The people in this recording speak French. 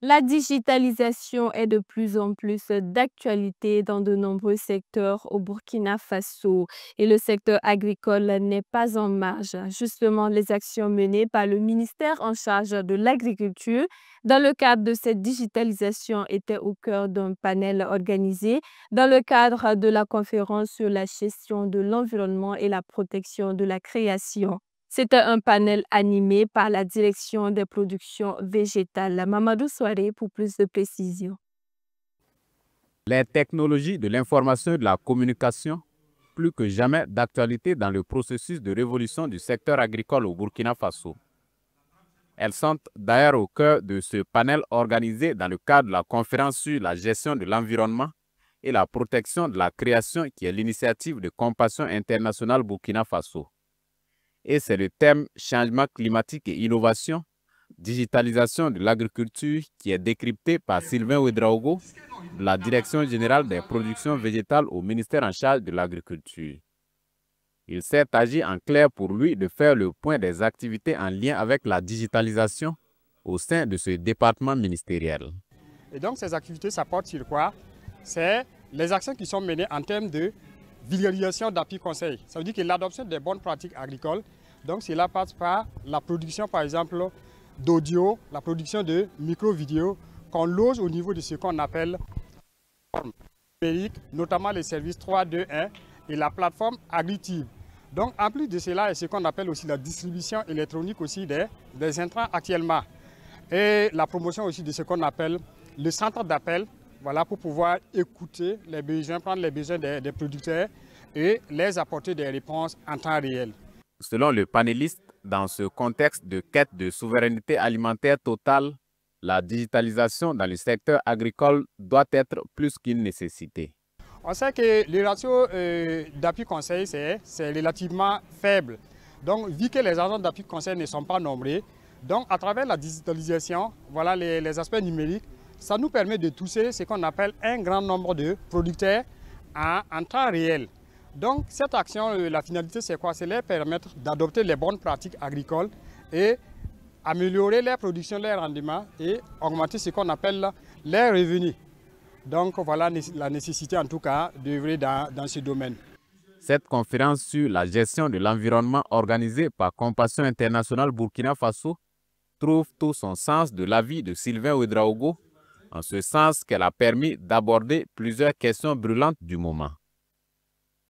La digitalisation est de plus en plus d'actualité dans de nombreux secteurs au Burkina Faso et le secteur agricole n'est pas en marge. Justement, les actions menées par le ministère en charge de l'agriculture dans le cadre de cette digitalisation étaient au cœur d'un panel organisé dans le cadre de la conférence sur la gestion de l'environnement et la protection de la création. C'était un panel animé par la direction des productions végétales. Mamadou Soare pour plus de précisions. Les technologies de l'information et de la communication, plus que jamais d'actualité dans le processus de révolution du secteur agricole au Burkina Faso. Elles sont d'ailleurs au cœur de ce panel organisé dans le cadre de la conférence sur la gestion de l'environnement et la protection de la création qui est l'initiative de Compassion internationale Burkina Faso. Et c'est le thème changement climatique et innovation, digitalisation de l'agriculture qui est décrypté par Sylvain Ouedraogo de la Direction générale des productions végétales au ministère en charge de l'agriculture. Il s'est agi en clair pour lui de faire le point des activités en lien avec la digitalisation au sein de ce département ministériel. Et donc ces activités, ça porte sur quoi? C'est les actions qui sont menées en termes de vulgarisation d'appui conseil. Ça veut dire que l'adoption des bonnes pratiques agricoles, donc cela passe par la production par exemple d'audio, la production de micro-vidéos qu'on loge au niveau de ce qu'on appelle numérique, notamment les services 3.2.1 et la plateforme AgriTube. Donc en plus de cela, et ce qu'on appelle aussi la distribution électronique aussi des intrants actuellement. Et la promotion aussi de ce qu'on appelle le centre d'appel, voilà, pour pouvoir écouter les besoins, prendre les besoins des producteurs et les apporter des réponses en temps réel. Selon le panéliste, dans ce contexte de quête de souveraineté alimentaire totale, la digitalisation dans le secteur agricole doit être plus qu'une nécessité. On sait que le ratio d'appui conseil, c'est relativement faible. Donc, vu que les agents d'appui conseil ne sont pas nombreux, donc à travers la digitalisation, voilà les aspects numériques, ça nous permet de toucher ce qu'on appelle un grand nombre de producteurs en temps réel. Donc, cette action, la finalité, c'est quoi? C'est leur permettre d'adopter les bonnes pratiques agricoles et améliorer leur production, leur rendement et augmenter ce qu'on appelle leurs revenus. Donc, voilà la nécessité, en tout cas, d'œuvrer dans ce domaine. Cette conférence sur la gestion de l'environnement organisée par Compassion internationale Burkina Faso trouve tout son sens de l'avis de Sylvain Ouedraogo, en ce sens qu'elle a permis d'aborder plusieurs questions brûlantes du moment.